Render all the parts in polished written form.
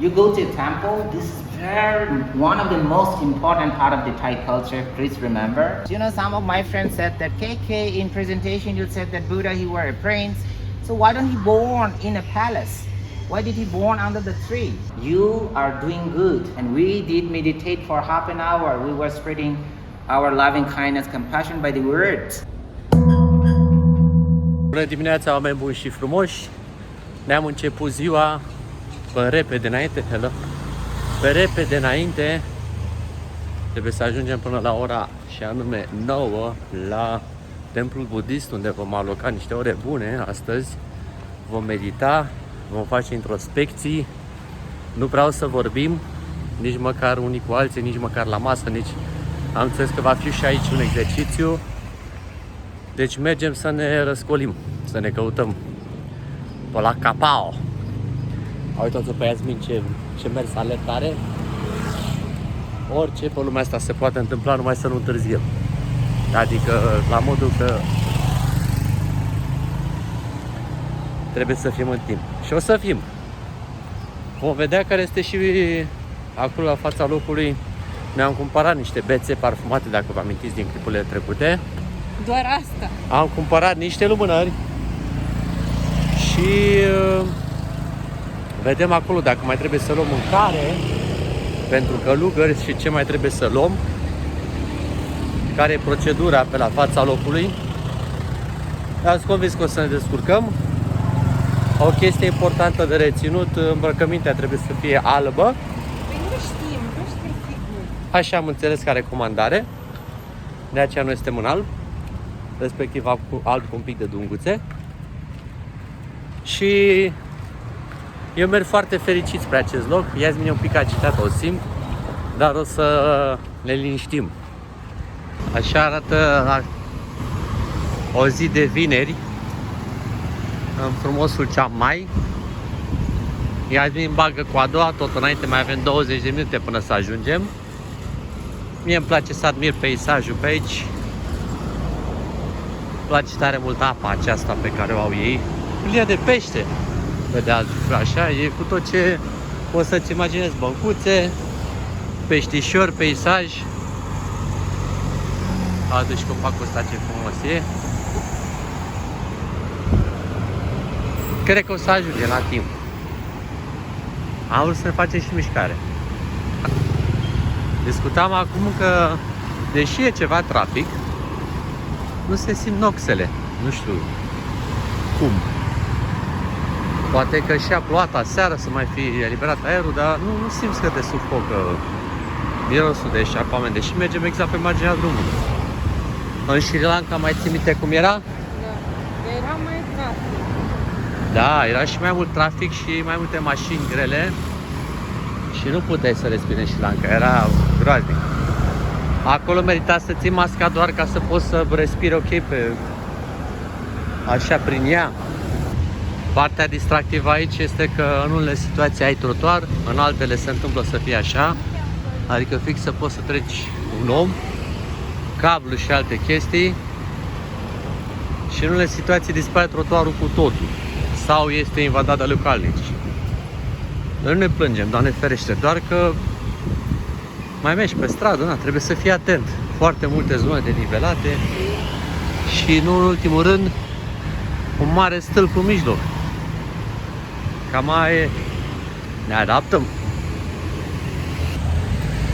You go to a temple, this is one of the most important part of the Thai culture, please remember. You know, some of my friends said that KK in presentation you said that Buddha he were a prince. So why don't he born in a palace? Why did he born under the tree? You are doing good, and we did meditate for half an hour. We were spreading our loving kindness, compassion by the words. Bună dimineața, oameni buni și frumoși! Ne-am început ziua pe repede înainte, hello. Pe repede înainte trebuie să ajungem până la ora și anume 9 la templul budist, unde vom aloca niște ore bune astăzi. Vom medita, vom face introspecții. Nu vreau să vorbim nici măcar unii cu alții, nici măcar la masă, nici am înțeles că va fi și aici un exercițiu. Deci mergem să ne răscolim, să ne căutăm pe la Capao. Uitați-o pe Iasmin ce mers alert are. Orice pe lumea asta se poate întâmpla, numai să nu întârziem. Adică la modul că trebuie să fim în timp. Și o să fim. Vom vedea care este și acolo la fața locului. Mi-am cumpărat niște bețe parfumate, dacă vă amintiți din clipurile trecute. Doar asta. Am cumpărat niște lumânări și vedem acolo dacă mai trebuie să luăm mâncare pentru călugări și ce mai trebuie să luăm, care e procedura pe la fața locului. Ați convins că o să ne descurcăm. O chestie importantă de reținut, îmbrăcămintea trebuie să fie albă. Păi nu știm sigur. Așa am înțeles ca recomandare. De aceea noi suntem în alb, respectiv alb cu un pic de dunguțe. Și eu merg foarte fericit spre acest loc. Iasmin e un pic agitată, o simt, dar o să ne liniștim. Așa arată o zi de vineri în frumosul Chiang Mai. Iasmin bagă cu a doua, tot înainte mai avem 20 de minute până să ajungem. Mie îmi place să admir peisajul pe aici. Îmi place tare mult apa aceasta pe care o au ei. Plină de pește, pe de altfel, așa, e cu tot ce poți să-ți imaginezi, băncuțe, peștișori, peisaj. Adu și copacul ăsta ce frumos e. Cred că o să ajungem la timp. Am vrut să ne facem și mișcare. Discutam acum că, deși e ceva trafic, nu se simt noxele. Nu știu cum. Poate că și a plouat aseară să mai fi eliberat aerul, dar nu simți că te sufocă mirosul de eșapament, deși mergem exact pe marginea drumului. În Sri Lanka mai ții minte cum era? Da, era mai trafic. Da, era și mai mult trafic și mai multe mașini grele și nu puteai să respiri în Sri Lanka, era groaznic. Acolo merita să ții masca doar ca să poți să respiri ok așa prin ea. Partea distractivă aici este că în unele situații ai trotuar, în altele se întâmplă să fie așa, adică fix să poți să treci un om, cablu și alte chestii, și în unele situații dispare trotuarul cu totul sau este invadat de localnici. Noi nu ne plângem, Doamne ferește, doar că mai mergi pe stradă, trebuie să fii atent. Foarte multe zone denivelate și, nu în ultimul rând, un mare stâlp în mijloc. Cam aia ne adaptăm.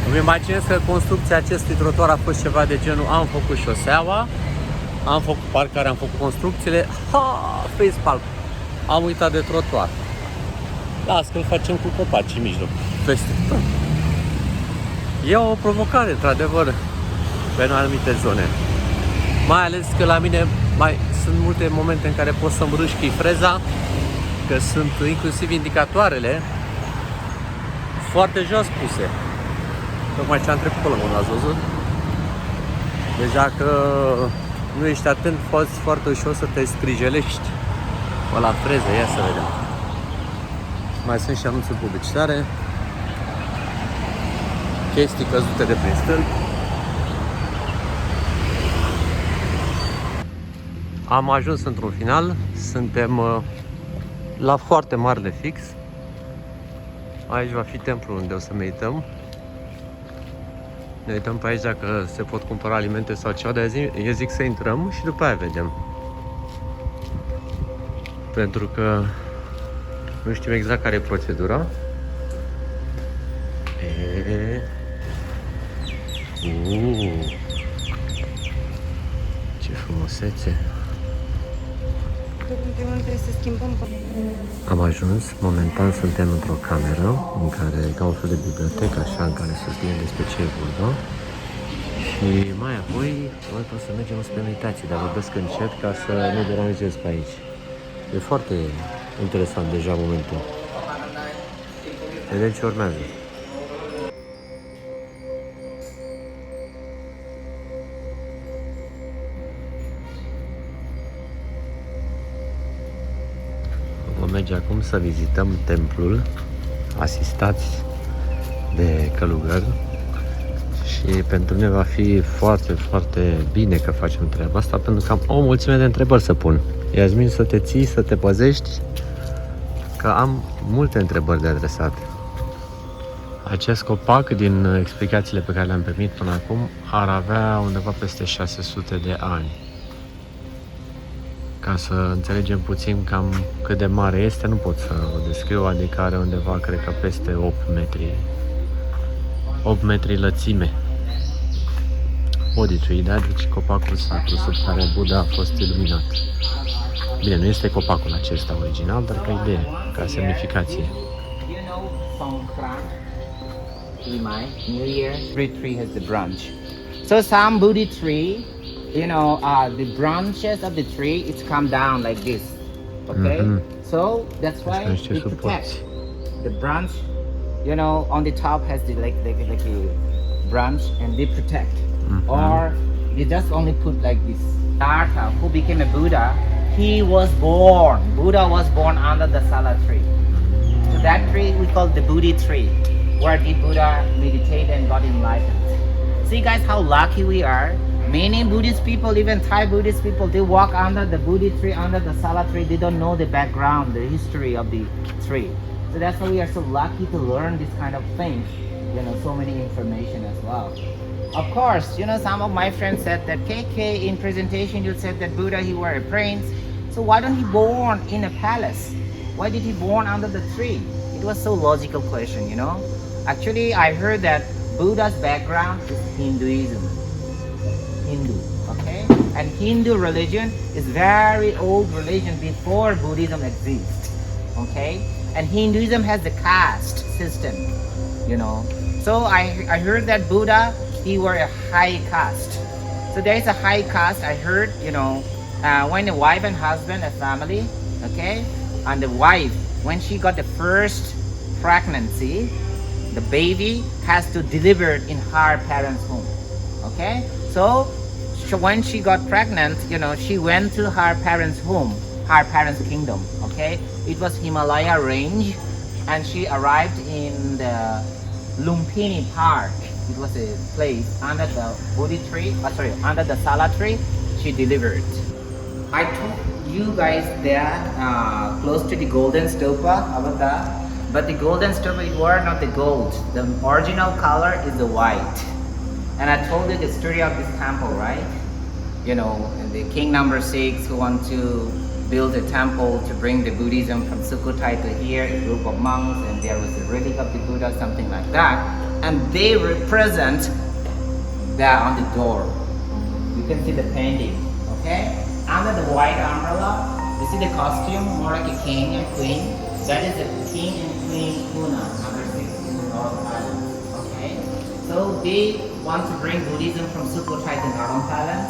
Îmi imaginez că construcția acestui trotuar a fost ceva de genul: am făcut șoseaua, am făcut parcarea, am făcut construcțiile, facepalm, am uitat de trotuar. Las că îl facem cu copaci în mijloc, peste tot. E o provocare, într-adevăr, pe anumite zone. Mai ales că la mine sunt multe momente în care pot să-mi râșchi freza, că sunt inclusiv indicatoarele foarte jos puse. Tocmai ce am trecut pe lângă, l-ați văzut? Deci dacă nu ești atent, poți foarte ușor să te scrijelești pe la freză. Ia să vedem. Mai sunt și anunțuri publicitare, chestii căzute de prin stâlpi. Am ajuns într-un final, suntem la foarte marele fix. Aici va fi templul unde o să medităm. Ne uităm pe aici dacă se pot cumpăra alimente sau ceva, dar eu zic să intrăm și după aia vedem. Pentru că nu știu exact care e procedura. Ce frumusețe! În primul rând trebuie să schimbăm. Am ajuns, momentan suntem într-o cameră în care e ca un fel de bibliotecă, așa, în care se spune despre ce e vorba. Și mai apoi o să mergem spre meditație, dar vorbesc încet ca să nu deranjez pe aici. E foarte interesant deja momentul. Vedem ce urmează. Vom merge acum să vizităm templul, asistați de călugăr. Și pentru mine va fi foarte, foarte bine că facem treaba asta, pentru că am o mulțime de întrebări să pun. Iasmin, să te ții, să te păzești, că am multe întrebări de adresat. Acest copac, din explicațiile pe care le-am primit până acum, ar avea undeva peste 600 de ani. Ca să înțelegem puțin cam cât de mare este, nu pot să o descriu, adică are undeva, cred că peste 8 metri. 8 metri lățime. Bodhi, da? Deci copacul sacru sub care Buddha a fost iluminat. Bine, nu este copacul acesta original, dar ca idee, ca semnificație. New Year, every tree has the branch. So some Buddha tree, you know, the branches of the tree, it's come down like this. Okay? So that's why it protects the branch. You know, on the top has the like a branch, and they protect. Or you just only put like this. Siddhartha, who became a Buddha, he was born. Buddha was born under the Sala tree. So that tree we call the Buddha tree, where the Buddha meditated and got enlightened. See guys how lucky we are. Many Buddhist people, even Thai Buddhist people, they walk under the Buddha tree, under the Sala tree. They don't know the background, the history of the tree. So that's why we are so lucky to learn this kind of things, you know, so many information as well. Of course, you know, some of my friends said that KK in presentation you said that Buddha he were a prince. So why don't he born in a palace? Why did he born under the tree? It was so logical question, you know. Actually, I heard that Buddha's background is Hinduism. Hindu, okay? And Hindu religion is very old religion before Buddhism exists, okay? And Hinduism has the caste system, you know. So I heard that Buddha, he were a high caste. So there is a high caste, I heard, you know, when the wife and husband, a family, okay? And the wife, when she got the first pregnancy, the baby has to deliver it in her parents' home, okay? So when she got pregnant, you know, she went to her parents' home, her parents' kingdom, okay? It was Himalaya range, and she arrived in the Lumpini Park. It was a place under the Bodhi tree, under the Sala tree. She delivered. I took you guys there close to the golden stupa, avatar. But the golden stupa, it were not the gold. The original color is the white. And I told you the story of this temple, right? You know, the king number 6 who want to build a temple to bring the Buddhism from Sukhothai to here, a group of monks, and there was a relic of the Buddha, something like that. And they represent there on the door. You can see the painting, okay? Under the white umbrella, you see the costume, more like a king and queen. That is the king and queen Puna, number 6 in the Northern Island, okay? So they want to bring Buddhism from Sukhothai to Northern Thailand.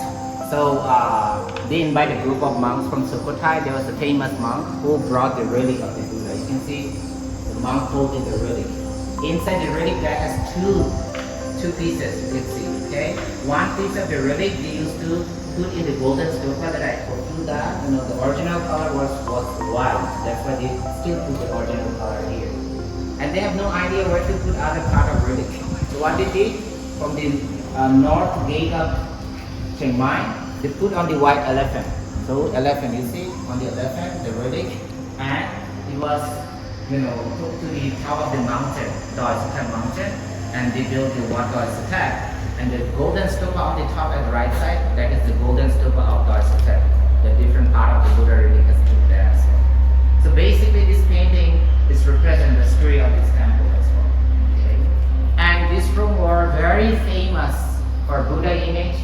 So they invite a group of monks from Sukhothai. There was a famous monk who brought the relic of the Buddha. You can see the monk holding the relic. Inside the relic there has two pieces, you can see, okay? One piece of the relic they used to put in the golden stupa that I told you that, you know, the original color was white. That's why they still put the original color here. And they have no idea where to put other part of relic. So what they did, from the north gate of Chiang Mai, they put on the white elephant. So elephant, you see, on the elephant, the relic, and it was took to the top of the mountain, Descoperă mountain, and they built the one Descoperă. And the golden stupa on the top at the right side, that is the golden stupa of Descoperă. The different part of the Buddha really has put there as well. So basically this painting is represent the story of this temple as well. Okay? And this room were very famous for Buddha image.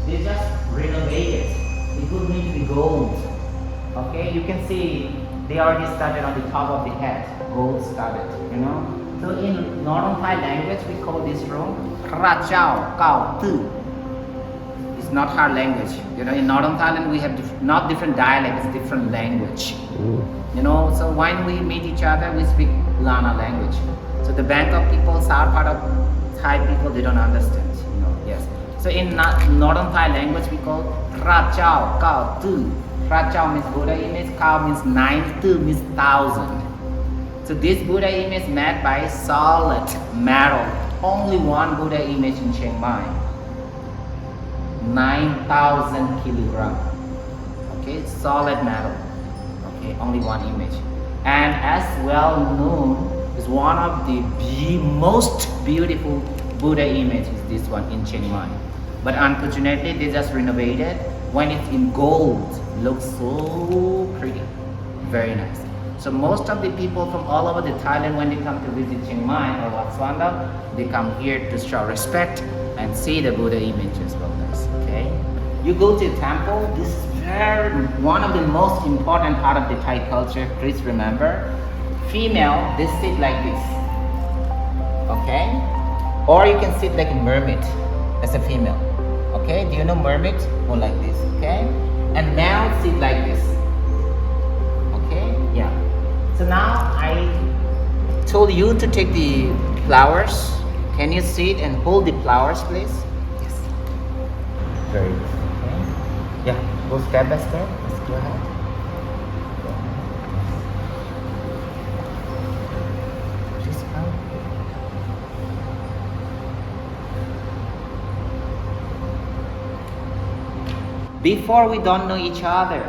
They just renovated. It would need to be gold. Okay, you can see they already started on the top of the head. Gold started, So in northern Thai language we call this room Kra Chao Kao Tu. It's not hard language. In northern Thailand we have not different dialects, different language. So when we meet each other we speak Lana language. So the Bangkok people, south part of Thai people, they don't understand. Yes. So in northern Thai language we call Kra Chao Kao Tu. Kra Chao means Buddha image, Kao means 9, Tu means 1,000. So this Buddha image made by solid metal. Only one Buddha image in Chiang Mai. 9,000 kilogram. Okay, solid metal. Okay, only one image. And as well known is one of the most beautiful Buddha image is this one in Chiang Mai. But unfortunately they just renovated. When it's in gold, looks so pretty, very nice. So most of the people from all over the Thailand, when they come to visit Chiang Mai or Wat Suanda, they come here to show respect and see the Buddha image as well, guys. Okay, you go to the temple. This is one of the most important part of the Thai culture. Please remember, female they sit like this. Okay, or you can sit like a mermaid as a female. Okay, do you know mermaid? Or like this. Okay, and now sit like this. Okay, yeah. So now I told you to take the flowers. Can you sit and hold the flowers, please? Yes. Very good. Okay. Yeah, go step by step. Let's go ahead. Just come. Before we don't know each other.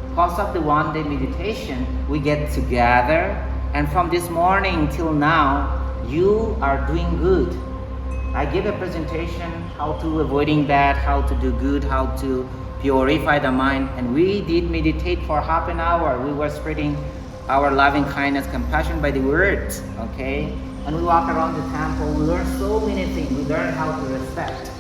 Because of the one-day meditation, we get together, and from this morning till now, you are doing good. I gave a presentation how to avoiding bad, how to do good, how to purify the mind, and we did meditate for half an hour. We were spreading our loving kindness, compassion by the words, okay? And we walk around the temple. We learn so many things. We learn how to respect,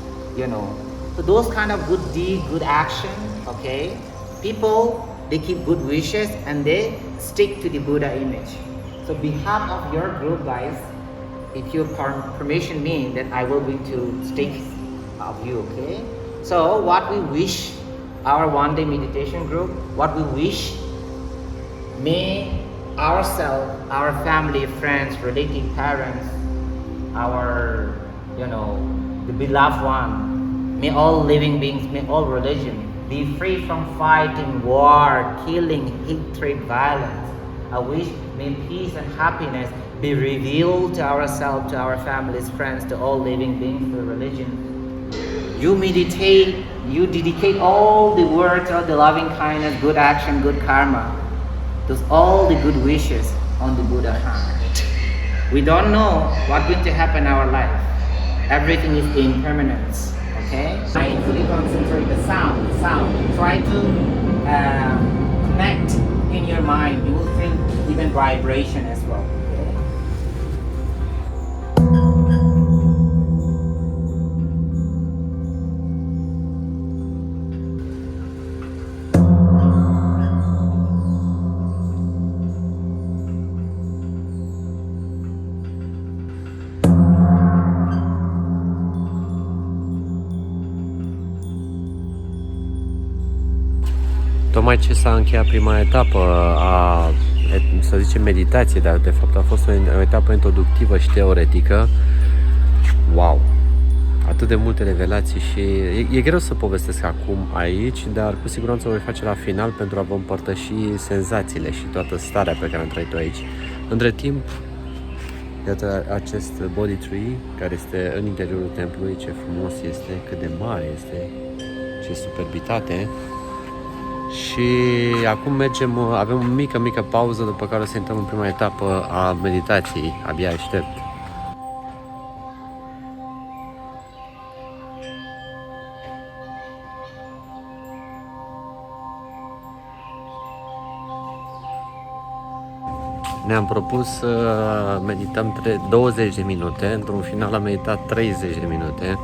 So those kind of good deed, good action, okay? People, they keep good wishes and they stick to the Buddha image. So behalf of your group, guys, if you permission me, that I will going to stick of you, okay? So what we wish, our one-day meditation group, what we wish, may ourselves, our family, friends, relative, parents, our, the beloved one, may all living beings, may all religion be free from fighting, war, killing, hatred, violence. I wish may peace and happiness be revealed to ourselves, to our families, friends, to all living beings, to religion. You meditate, you dedicate all the words, all the loving kindness, good action, good karma, to all the good wishes on the Buddha hand. We don't know what's going to happen in our life. Everything is impermanence. Okay? Mindfully concentrate the sound. Try to connect in your mind. You will feel even vibration as well. Okay? 'Tocmai ce s-a încheiat prima etapă a, să zicem, meditație, dar de fapt a fost o etapă introductivă și teoretică. Wow! Atât de multe revelații și e greu să povestesc acum aici, dar cu siguranță o voi face la final pentru a vă împărtăși senzațiile și toată starea pe care am trăit-o aici. Între timp, iată acest body tree care este în interiorul templului, ce frumos este, cât de mare este, ce superbitate. Și acum mergem, avem o mică pauză, după care o să intrăm în prima etapă a meditației. Abia aștept. Ne-am propus să medităm 20 de minute, într-un final am meditat 30 de minute.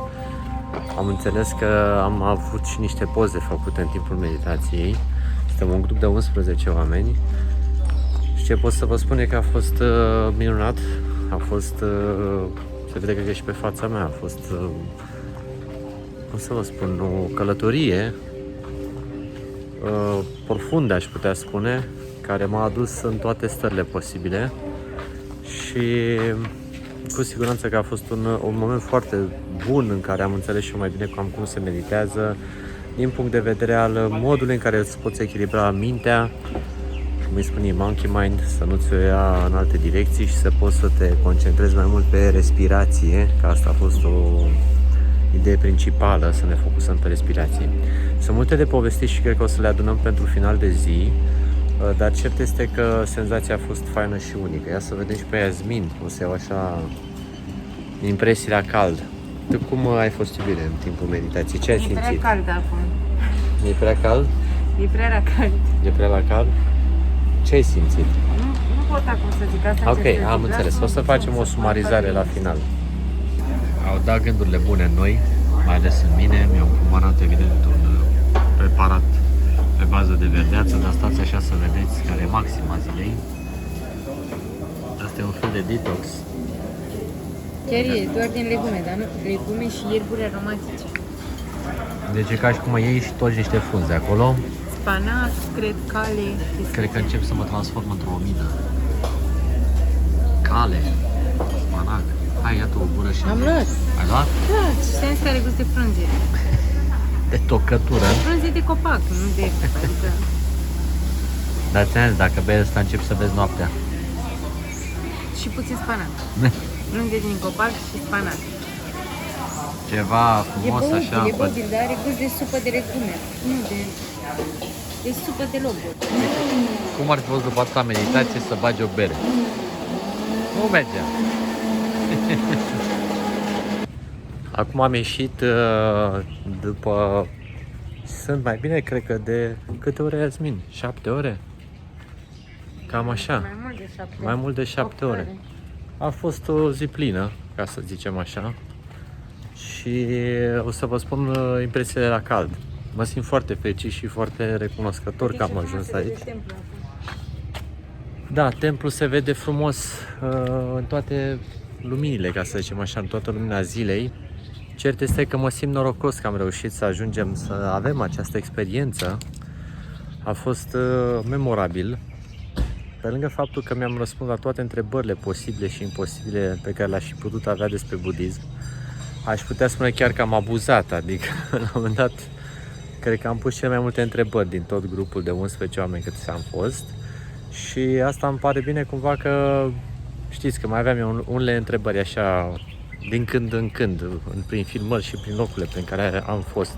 Am înțeles că am avut și niște poze făcute în timpul meditației. Suntem un grup de 11 oameni și ce pot să vă spun e că a fost minunat. A fost, se vede că și pe fața mea, a fost, cum să vă spun, o călătorie profundă, aș putea spune, care m-a adus în toate stările posibile și cu siguranță că a fost un moment foarte bun în care am înțeles și mai bine cum se meditează din punct de vedere al modului în care îți poți echilibra mintea, cum îi spune monkey mind, să nu ți-o ia în alte direcții și să poți să te concentrezi mai mult pe respirație, că asta a fost o idee principală, să ne focusăm pe respirație. Sunt multe de povestit și cred că o să le adunăm pentru final de zi. Dar cert este că senzația a fost faină și unică. Ia să vedem și pe Yasmin, o să iau așa impresii la cald. Tu cum ai fost, iubire, în timpul meditației? Ce ai simțit? E prea cald acum. E prea cald? E prea la cald. E prea la cald? Ce ai simțit? Nu pot acum să zic asta. Ok, am înțeles. O să facem o sumarizare la final. Au dat gândurile bune în noi, mai ales în mine. Mi-au cumpărat, evident, un preparat pe bază de verdeață, dar stați așa să vedeți care e maxima zilei. Asta e un fel de detox. Chiar e doar din legume, dar nu legume și ierburi aromatice. Deci e ca și cum iei și toți niște frunze acolo. Spanac, cred, cale. Cred că încep să mă transform într-o mină. Cale, spanac. Hai, iată o gură și... Am luat. Ai luat? Da, sens care gust de frunze. De tocătură. Frunze de copac, nu de... Adică... Dar ți-am zis, dacă bei ăsta începi să vezi noaptea. Și puțin spanac. Frunze din copac și spanac. Ceva frumos așa. E bobil, dar are gust de supă de legume. Nu, de supă de loburi. Cum ar fi fost după atâta meditație să bagi o bere? Nu mergea. Acum am ieșit după... Sunt mai bine, cred că de... Câte ore, Yasmin? 7 ore? Cam așa. Mai mult de 7 ore. Mai mult de 7 ore. A fost o zi plină, ca să zicem așa. Și o să vă spun impresiile la cald. Mă simt foarte fericit și foarte recunoscător că am ajuns aici. Da, templul se vede frumos în toate luminile, ca să zicem așa, în toată lumina zilei. Cert este că mă simt norocos că am reușit să ajungem să avem această experiență. A fost memorabil. Pe lângă faptul că mi-am răspuns la toate întrebările posibile și imposibile pe care le-aș fi putut avea despre budism, aș putea spune chiar că am abuzat, adică la un moment dat cred că am pus cele mai multe întrebări din tot grupul de 11 oameni cât am fost și asta îmi pare bine cumva că știți că mai aveam eu unele întrebări așa din când în când, prin filmări și prin locurile prin care am fost.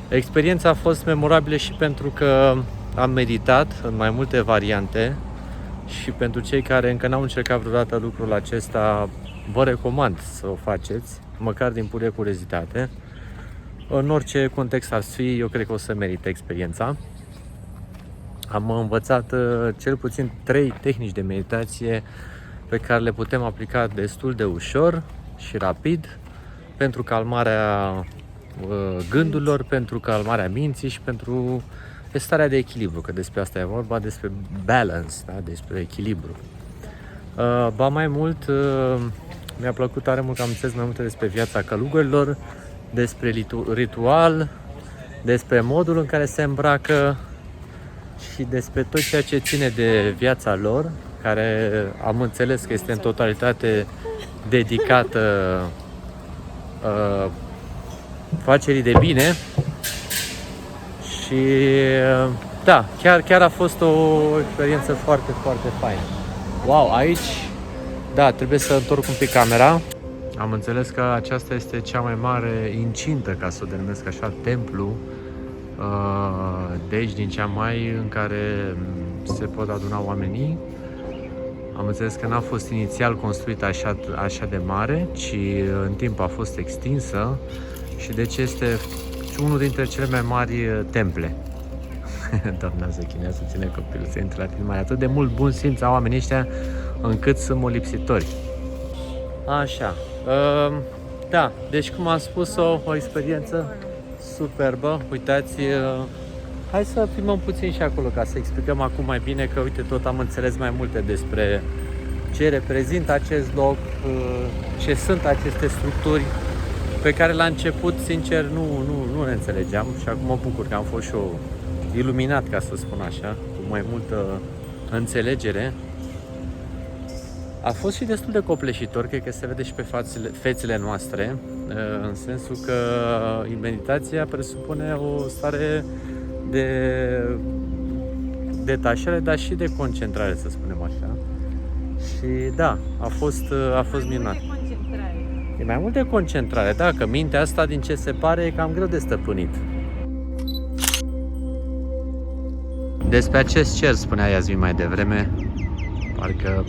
Experiența a fost memorabilă și pentru că am meditat în mai multe variante și pentru cei care încă n-au încercat vreodată lucrul acesta, vă recomand să o faceți, măcar din pură curiozitate. În orice context ar fi, eu cred că o să merite experiența. Am învățat cel puțin 3 tehnici de meditație pe care le putem aplica destul de ușor și rapid pentru calmarea gândurilor, pentru calmarea minții și pentru starea de echilibru, că despre asta e vorba, despre balance, da? Despre echilibru. Ba mai mult, mi-a plăcut tare mult că am înțeles mai multe despre viața călugărilor, despre ritual, despre modul în care se îmbracă și despre tot ceea ce ține de viața lor, care am înțeles că este în totalitate dedicată facerii de bine. Și da, chiar a fost o experiență foarte, foarte faină. Wow, aici, da, trebuie să întorc un pic camera. Am înțeles că aceasta este cea mai mare incintă, ca să o denumesc așa, templu Deci din cea mai în care se pot aduna oamenii. Am înțeles că n-a fost inițial construită așa de mare, ci în timp a fost extinsă și deci este unul dintre cele mai mari temple. Doamna Zăchinea să ține copilul să intre la film. Mai atât de mult bun simț au oamenii ăștia încât sunt molipsitori. Așa. Da, deci cum am spus, o experiență superbă. Uitați, hai să filmăm puțin și acolo ca să explicăm acum mai bine, că uite, tot am înțeles mai multe despre ce reprezintă acest loc, ce sunt aceste structuri pe care la început, sincer, nu le înțelegeam și acum mă bucur că am fost și eu iluminat, ca să spun așa, cu mai multă înțelegere. A fost și destul de copleșitor, cred că se vede și pe fețele noastre, în sensul că meditația presupune o stare de detașare, dar și de concentrare, să spunem așa. Și da, a fost minunat. E mai mult de concentrare, da, că mintea asta, din ce se pare, e cam greu de stăpânit. Despre acest cer spunea Iasmin mai devreme, parcă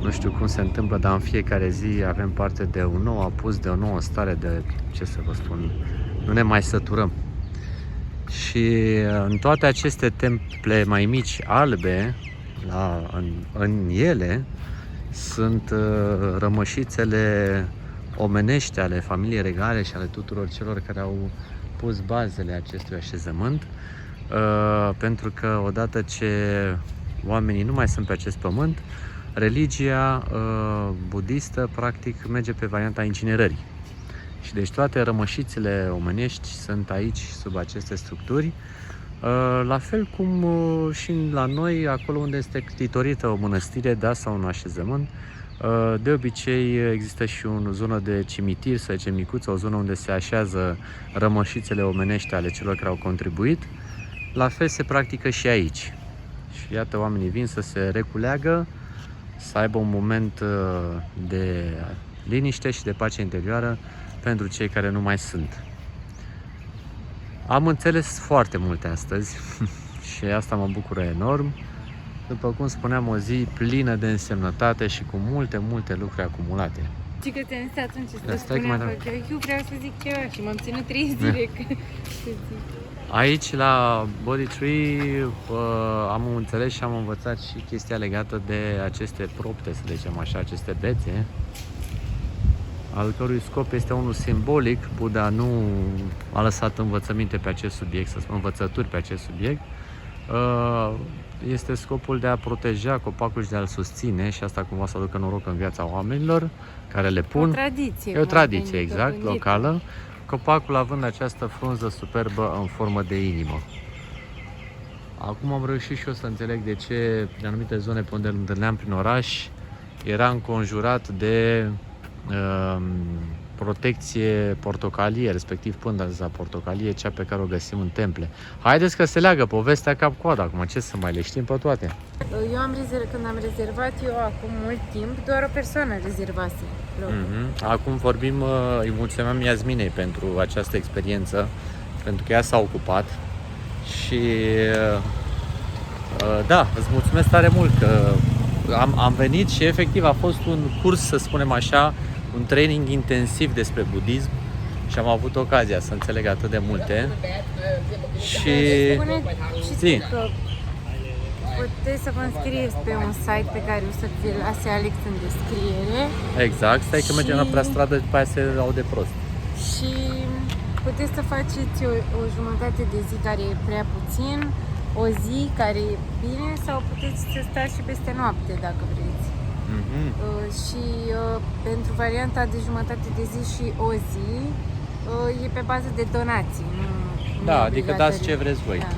nu știu cum se întâmplă, dar în fiecare zi avem parte de un nou apus, de o nouă stare de, ce să vă spun, nu ne mai săturăm. Și în toate aceste temple mai mici, albe, în ele sunt rămășițele omenești ale familiei regale și ale tuturor celor care au pus bazele acestui așezământ, pentru că odată ce oamenii nu mai sunt pe acest pământ, religia budistă practic merge pe varianta incinerării. Și deci toate rămășițele omenești sunt aici, sub aceste structuri, la fel cum și la noi, acolo unde este ctitorită o mănăstire, da, sau un așezământ. De obicei există și o zonă de cimitir, să zicem micuță, o zonă unde se așează rămășițele omenești ale celor care au contribuit. La fel se practică și aici. Și iată, oamenii vin să se reculeagă, să aibă un moment de liniște și de pace interioară pentru cei care nu mai sunt. Am înțeles foarte multe astăzi și asta mă bucură enorm. După cum spuneam, o zi plină de însemnătate și cu multe lucruri acumulate. Și că ți-am zis atunci să stai spuneam că că eu vreau să zic ceva și m-am ținut 3 zile să zic. Aici la Body Tree am înțeles și am învățat și chestia legată de aceste propte, să zicem așa, aceste bețe, al cărui scop este unul simbolic. Buddha nu a lăsat învățăminte pe acest subiect, să spun, învățături pe acest subiect. Este scopul de a proteja copacul și de a-l susține și asta cumva să aducă noroc în viața oamenilor care le pun. O tradiție. E o tradiție, exact, locală. Copacul având această frunză superbă în formă de inimă. Acum am reușit și eu să înțeleg de ce în anumite zone pe unde îl întâlneam prin oraș era înconjurat de protecție portocalie, respectiv pânza portocalie, cea pe care o găsim în temple. Haideți că se leagă povestea cap-coadă acum, ce să mai le știm pe toate. Când am rezervat eu acum mult timp, doar o persoană rezervase locul. Acum vorbim, îi mulțumim Iasminei pentru această experiență, pentru că ea s-a ocupat și da, îți mulțumesc tare mult că am venit și efectiv a fost un curs, să spunem așa, un training intensiv despre budism și am avut ocazia să înțeleg atât de multe. Și spune că puteți să vă înscrieți pe un site pe care o să vi lase Alex în descriere. Exact, stai că mergem la prea stradă, după aia se aude prost. Și puteți să faceți o jumătate de zi care e prea puțin, o zi care e bine, sau puteți să stați și peste noapte dacă vreți. Și pentru varianta de jumătate de zi și o zi e pe bază de donații. Da, adică dați ce vreți voi. Da.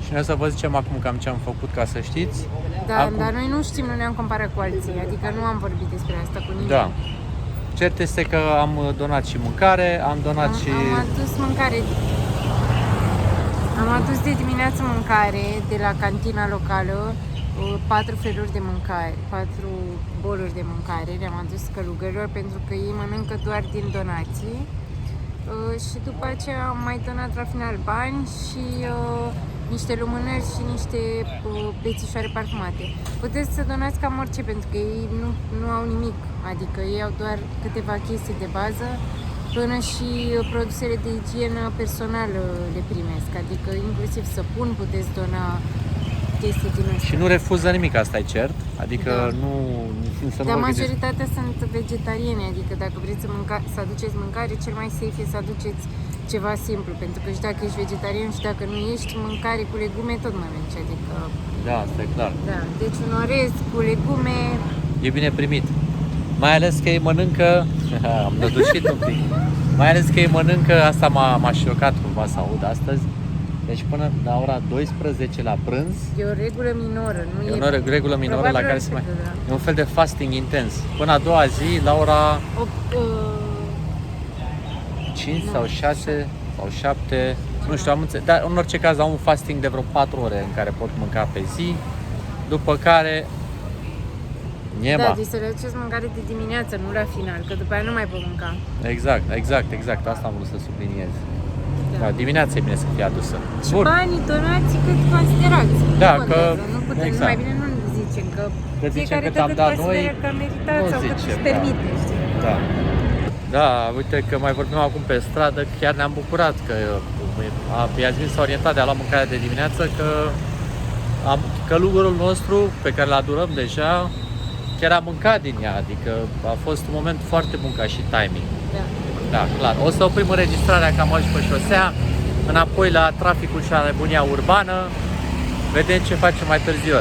Și noi să vă zicem acum cam ce am făcut, ca să știți. Da, dar noi nu știm, nu ne-am comparat cu alții, adică nu am vorbit despre asta cu nimeni. Da. Cert este că am donat și mâncare, am adus mâncare. Am adus de dimineață mâncare de la cantina locală, 4 feluri de mâncare, 4 boluri de mâncare, le-am adus călugărilor pentru că ei mănâncă doar din donații. și după aceea am mai donat la final bani și niște lumânări și niște bețișoare parfumate. Puteți să donați cam orice, pentru că ei nu au nimic, adică ei au doar câteva chestii de bază, până și produsele de igienă personală le primesc, adică inclusiv săpun puteți dona, chestii din astea. Și nu refuză nimic, asta e cert? Adică nu... Dar majoritatea sunt vegetariene, adică dacă vreți să aduceți mâncare, cel mai safe e să aduceți ceva simplu, pentru că și dacă ești vegetarian și dacă nu ești, mâncare cu legume tot mănânci, adică... Da, asta e clar. Da, deci un orez cu legume... E bine primit. Mai ales că ei mănâncă... am dădușit un pic. Mai ales că ei mănâncă, asta m-a șocat cumva să aud astăzi. Deci până la ora 12 la prânz. E o regulă minoră, nu e... E o regulă minoră la care se mai... E un fel de fasting intens. Până a doua zi, la ora 5 sau 6 sau 7, nu știu, am înțeles. Dar în orice caz au un fasting de vreo 4 ore în care pot mânca pe zi. După care... Da, deci să le aduceți mâncare de dimineață, nu la final, că după aia nu mai pot mânca. Exact. Asta am vrut să subliniez. Da, dimineața e bine să fie adusă. Și banii donați cât considerați. Da, nu că... Nu putem, exact. Mai bine nu zicem, că zicem fiecare cât am dat noi, că meritați sau cât își permite, știi? Da, uite că mai vorbim acum pe stradă, chiar ne-am bucurat că Iasmin s-a orientat de a lua mâncarea de dimineață, că călugărul nostru, pe care îl adorăm deja, chiar a mâncat din ea, adică a fost un moment foarte bun ca și timing. Da, clar. O să oprim înregistrarea cam aici pe șosea, înapoi la traficul și la nebunia urbană. Vedem ce facem mai târziu.